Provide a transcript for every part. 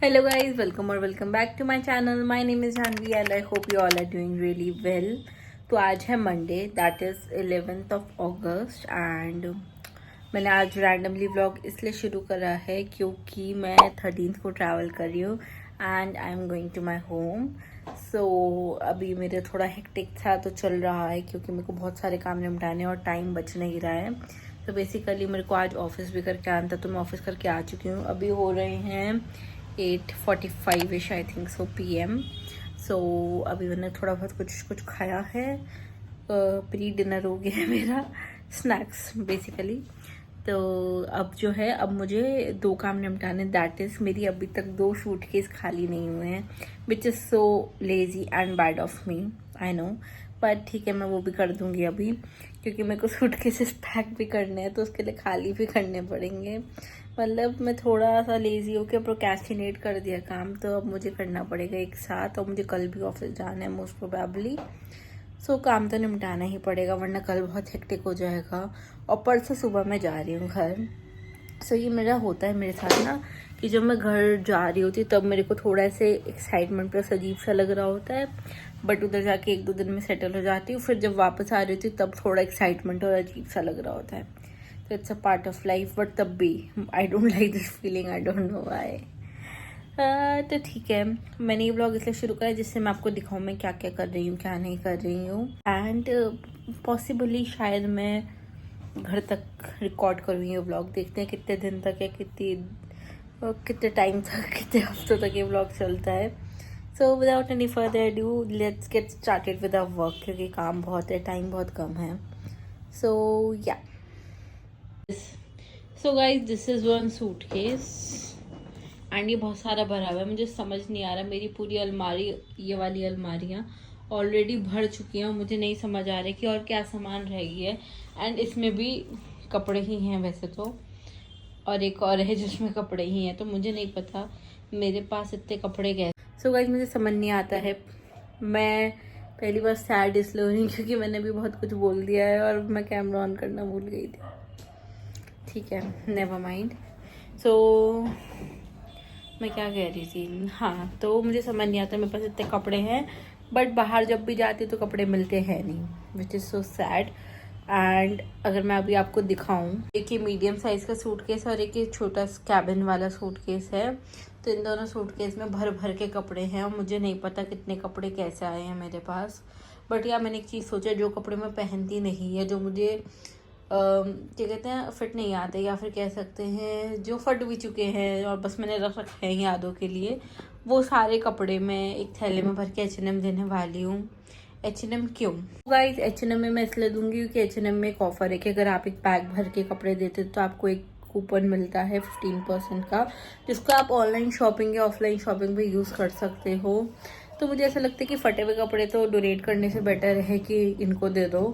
Hello guys, welcome or welcome back to my channel. My name is Janvi and I hope you all are doing really well. तो आज है Monday, that is 11th of August and मैंने आज randomly vlog इसलिए शुरू करा है क्योंकि मैं 13th को ट्रैवल कर रही हूँ and I am going to my home. So अभी मेरे थोड़ा हेक्टिक था तो चल रहा है क्योंकि मेरे को बहुत सारे काम निपटाने और टाइम बच नहीं रहा है. तो बेसिकली मेरे को आज ऑफिस भी करके आना था तो मैं ऑफिस करके आ चुकी हूँ. अभी हो रहे हैं 8:45 आई थिंक सो PM. सो अभी मैंने थोड़ा बहुत कुछ खाया है. प्री डिनर हो गया है मेरा, स्नैक्स बेसिकली. तो अब जो है अब मुझे 2 काम निपटाने, दैट इज़ मेरी अभी तक 2 सूटकेस खाली नहीं हुए हैं which is so lazy and bad of me, I know. पर ठीक है, मैं वो भी कर दूंगी अभी क्योंकि मेरे को सूटकेसेस पैक भी करने हैं तो उसके लिए खाली भी करने पड़ेंगे. मतलब मैं थोड़ा सा लेज़ी होकर प्रोक्रेस्टिनेट कर दिया काम, तो अब मुझे करना पड़ेगा एक साथ. और मुझे कल भी ऑफिस जाना है मोस्ट प्रोबेबली. सो काम तो निपटाना ही पड़ेगा वरना कल बहुत हेक्टिक हो जाएगा. और परसों सुबह मैं जा रही हूँ घर. सो ये मेरा होता है मेरे साथ ना कि जब मैं घर जा रही होती तब मेरे को थोड़ा ऐसे एक्साइटमेंट प्लस अजीब सा लग रहा होता है, बट उधर जाके 1-2 दिन में सेटल हो जाती हूँ. फिर जब वापस आ रही होती तब थोड़ा एक्साइटमेंट और अजीब सा लग रहा होता है. तो it's a part of life, but तब भी I don't like this feeling, I don't know why. तो ठीक है, मैंने ये व्लॉग इसलिए शुरू करा जिससे मैं आपको दिखाऊँ मैं क्या क्या कर रही हूँ क्या नहीं कर रही हूँ. एंड पॉसिबली शायद मैं घर तक रिकॉर्ड करूँ ये व्लॉग. देखते हैं कितने दिन तक या कितने टाइम तक, कितने हफ्तों तक ये व्लॉग चलता है. So without any further ado let's get started with our work क्योंकि काम बहुत है, टाइम बहुत कम है. सो या so guys this is one suitcase and ये बहुत सारा भरा हुआ है. मुझे समझ नहीं आ रहा, मेरी पूरी अलमारी, ये वाली अलमारियाँ ऑलरेडी भर चुकी हैं. मुझे नहीं समझ आ रहा कि और क्या सामान रह गई है. एंड इसमें भी कपड़े ही हैं वैसे तो, और एक और है जिसमें कपड़े ही हैं. तो मुझे नहीं पता मेरे पास इतने कपड़े गए. सो गाइज मुझे समझ नहीं आता है. मैं पहली बार सैड इसलिए हो रही क्योंकि मैंने भी बहुत कुछ बोल दिया है और मैं कैमरा ऑन करना भूल गई थी. ठीक है, नेवर माइंड. सो मैं क्या कह रही थी, हाँ, तो मुझे समझ नहीं आता मेरे पास इतने कपड़े हैं बट बाहर जब भी जाती तो कपड़े मिलते हैं नहीं, which is so sad. And अगर मैं अभी आपको दिखाऊं, एक ये मीडियम साइज़ का सूटकेस और एक ये छोटा कैबिन वाला सूटकेस है. तो इन दोनों सूटकेस में भर भर के कपड़े हैं और मुझे नहीं पता कितने कपड़े कैसे आए हैं मेरे पास. बट यार मैंने एक चीज़ सोचा, जो कपड़े मैं पहनती नहीं है, जो मुझे क्या कहते हैं फिट नहीं आते, या फिर कह सकते हैं जो फट भी चुके हैं और बस मैंने रख रखे हैं यादों के लिए, वो सारे कपड़े मैं एक थैले में भर के H&M देने वाली हूँ. H&M क्यों गाइस? H&M में मैं इसलिए दूंगी क्योंकि H&M में एक ऑफर है कि अगर आप एक बैग भर के कपड़े देते तो आपको एक कूपन मिलता है 15% का, जिसको आप ऑनलाइन शॉपिंग या ऑफलाइन शॉपिंग पे यूज़ कर सकते हो. तो मुझे ऐसा लगता है कि फटे हुए कपड़े तो डोनेट करने से बेटर है कि इनको दे दो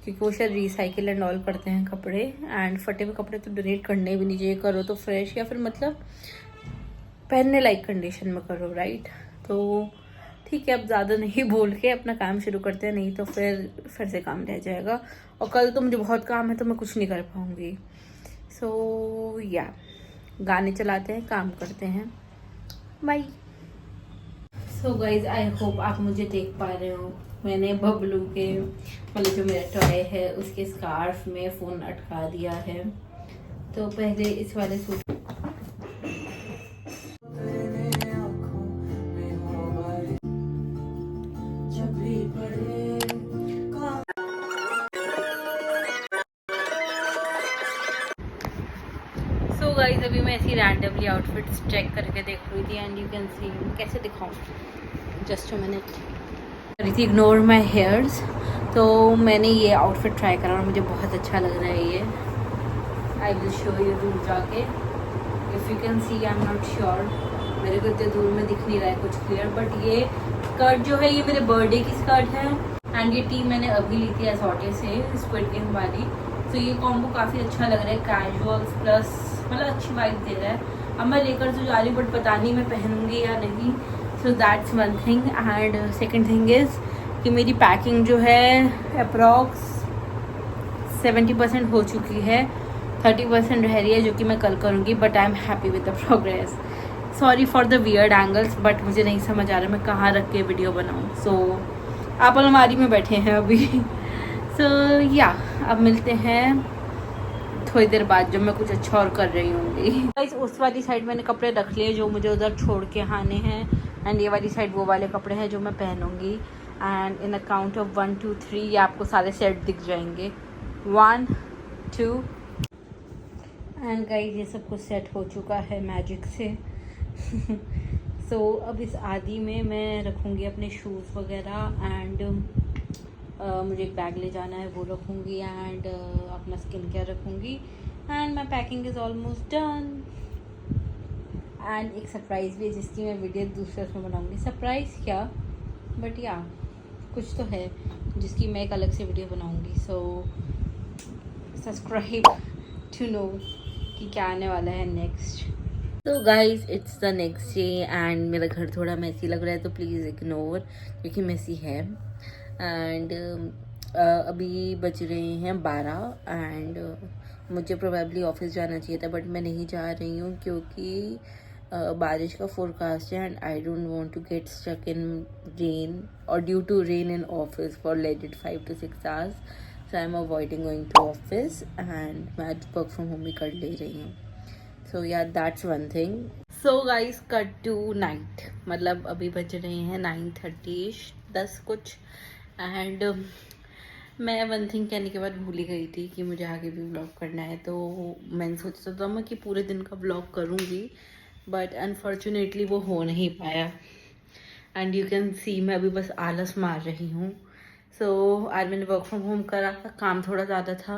क्योंकि वो शायद रिसाइकिल एंड ऑल करते हैं कपड़े. एंड फटे हुए कपड़े तो डोनेट करने भी नहीं चाहिए. करो तो फ्रेश या फिर मतलब पहनने लायक कंडीशन में करो, राइट. तो ठीक है, अब ज़्यादा नहीं बोल के अपना काम शुरू करते हैं, नहीं तो फिर से काम रह जाएगा. और कल तो मुझे बहुत काम है तो मैं कुछ नहीं कर पाऊँगी. सो या गाने चलाते हैं, काम करते हैं. Bye. So guys I hope आप मुझे देख पा रहे हो. मैंने बबलू के मतलब जो मेरा टॉय है उसके स्कार्फ में फ़ोन अटका दिया है. तो पहले इस वाले सूट सो गाइज अभी मैं ऐसी रैंडमली आउटफिट्स चेक करके देख रही थी एंड यू कैन सी कैसे दिखाऊँ. Just a minute. करी थी इग्नोर माई हेयर्स. तो मैंने ये आउटफिट ट्राई करा और मुझे बहुत अच्छा लग रहा है ये. आई विल शो यू दूर जाके. If you can see, I am not sure, मेरे को इतने दूर में दिख नहीं रहा है कुछ क्लियर, बट ये स्कर्ट जो है ये मेरे बर्थडे की स्कर्ट है. एंड ये टी मैंने अभी ली थी असॉटे से, स्क्विड गेम वाली. तो ये कॉम्बो काफ़ी अच्छा लग रहा है, कैजुअल्स प्लस मतलब अच्छी वाइब दे रहा है. अब मैं लेकर तो जा रही हूँ बट पता नहीं मैं पहनूंगी या नहीं. So that's one thing. And second thing is कि मेरी पैकिंग जो है अप्रॉक्स 70% हो चुकी है, 30% रह रही है जो कि मैं कल करूँगी. But I am happy with the progress. Sorry for the weird angles, but मुझे नहीं समझ आ रहा मैं कहाँ रख के वीडियो बनाऊँ। सो आप अलमारी में बैठे हैं अभी। सो या अब मिलते हैं थोड़ी देर बाद जब मैं कुछ अच्छा और कर रही होंगी। गाइस उस वाली साइड मैंने कपड़े रख लिए जो मुझे उधर छोड़ के आने हैं, एंड ये वाली साइड वो वाले कपड़े हैं जो मैं पहनूंगी। And in a count of 1 2 3 ये आपको सारे सेट दिख जाएंगे। 1 2 एंड गाइस ये सब कुछ सेट हो चुका है मैजिक से। सो अब इस आदि में मैं रखूँगी अपने शूज़ वगैरह, एंड मुझे एक बैग ले जाना है वो रखूँगी, एंड अपना स्किन केयर रखूँगी, and my packing is almost done. And एक सरप्राइज़ भी है जिसकी मैं वीडियो दूसरे उसमें बनाऊँगी। सरप्राइज़ क्या, बट या कुछ तो है जिसकी मैं एक अलग से वीडियो बनाऊँगी। सो सब्सक्राइब टू नो कि क्या आने वाला है नेक्स्ट। तो guys it's the next day and मेरा घर थोड़ा मैसी लग रहा है तो प्लीज़ इग्नोर, क्योंकि मैसी है। एंड अभी बज रहे हैं 12 एंड मुझे प्रोबेबली ऑफिस जाना चाहिए था, बट मैं नहीं जा रही हूँ क्योंकि बारिश का फोरकास्ट है and I don't want to get stuck in rain और due to rain in office for legit 5 to 6 hours। So I am avoiding going to office and मैं आज वर्क फ्रॉम होम भी कर ले रही हूँ। So yeah that's one thing. So guys cut to night, मतलब अभी बज रहे हैं 9:30 10 कुछ। एंड मैं वन थिंग कहने के बाद भूल ही गई थी कि मुझे आगे भी व्लॉग करना है, तो मैंने सोचा था मैं कि पूरे दिन का व्लॉग करूँगी, बट अनफॉर्चुनेटली वो हो नहीं पाया। एंड यू कैन सी मैं अभी बस आलस मार रही हूँ। सो आज मैंने वर्क फ्रॉम होम करा था, काम थोड़ा ज़्यादा था।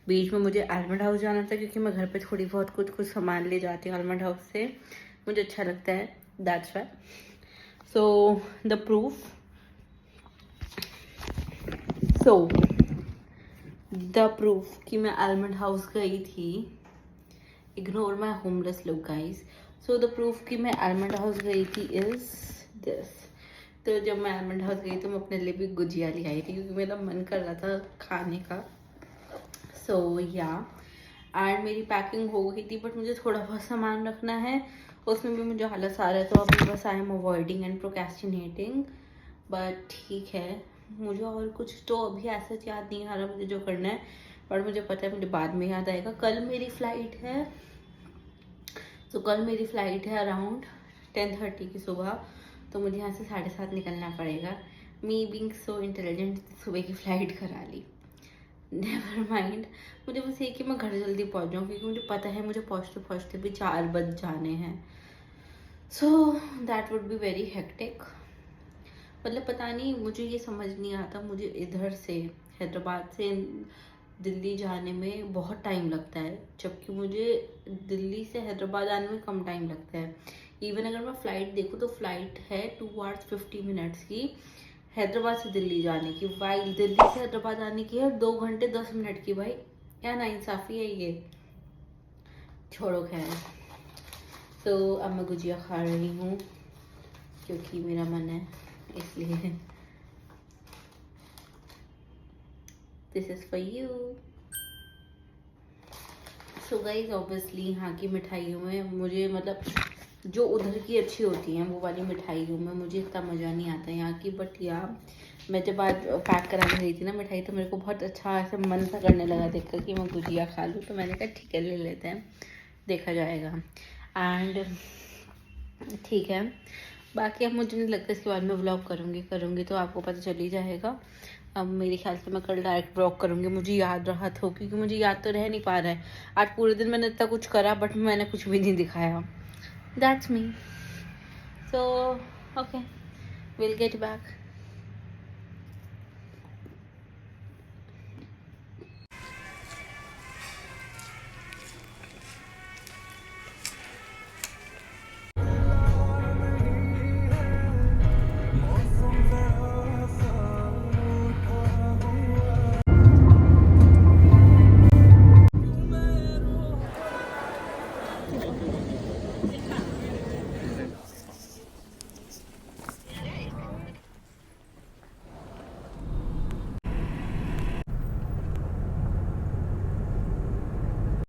बीच में मुझे आलमंड हाउस जाना था क्योंकि मैं घर पे थोड़ी बहुत कुछ सामान ले जाती हूँ आलमंड हाउस से, मुझे अच्छा लगता है, that's why. So the proof, कि मैं आलमंड हाउस गई थी, ignore my homeless look guys. So the proof कि मैं आलमंड हाउस गई थी इज़ दिस। तो जब मैं आलमंड हाउस गई तो मैं अपने लिए भी गुजिया ले आई थी क्योंकि मेरा मन कर रहा था खाने का। सो या एंड मेरी पैकिंग हो गई थी, बट मुझे थोड़ा बहुत सामान रखना है, उसमें भी मुझे आलस आ रहा है। तो अभी बस आई am avoiding and procrastinating, but ठीक है। मुझे और कुछ तो अभी ऐसा याद नहीं आ रहा मुझे जो करना है, बट मुझे पता है मुझे बाद में याद आएगा। कल मेरी फ़्लाइट है, तो कल मेरी फ़्लाइट है अराउंड 10:30 की सुबह, तो मुझे यहाँ से 7:30 निकलना पड़ेगा। मी बीइंग सो इंटेलिजेंट सुबह की फ़्लाइट करा ली, नेवर माइंड। मुझे बस ये कि मैं घर जल्दी पहुँच जाऊँ क्योंकि मुझे पता है मुझे पहुँचते पहुँचते भी 4 बज जाने हैं। So that would be very hectic. मतलब पता नहीं, मुझे ये समझ नहीं आता, मुझे इधर से हैदराबाद से दिल्ली जाने में बहुत टाइम लगता है, जबकि मुझे दिल्ली से हैदराबाद आने में कम टाइम लगता है। इवन अगर मैं फ़्लाइट देखूँ तो फ़्लाइट है 2 hours 50 minutes की हैदराबाद से दिल्ली जाने की, वाइल दिल्ली से हैदराबाद आने की है 2 घंटे 10 मिनट की। भाई क्या नाइंसाफ़ी है ये, छोड़ो खैर। तो अब मैं गुजिया खा रही हूँ क्योंकि मेरा मन है, इसलिए this is for you. So guys obviously यहाँ की मिठाइयों में मुझे, मतलब जो उधर की अच्छी होती हैं वो वाली मिठाइयों में मुझे इतना मज़ा नहीं आता यहाँ की। बट या मैं जब आज पैक कराने गई थी ना मिठाई, तो मेरे को बहुत अच्छा ऐसे मन सा करने लगा देखकर कि मैं गुजिया खा लूँ, तो मैंने कहा ठीक है ले लेते हैं, देखा जाएगा। एंड ठीक है, बाकी अब मुझे नहीं लगता इसके बाद में व्लॉग करूँगी तो आपको पता चल ही जाएगा। अब मेरे ख्याल से मैं कल डायरेक्ट व्लॉग करूँगी, मुझे याद रहा था क्योंकि मुझे याद तो रह नहीं पा रहा है। आज पूरे दिन मैंने इतना कुछ करा बट मैंने कुछ भी नहीं दिखाया। That's me. So okay, will get back.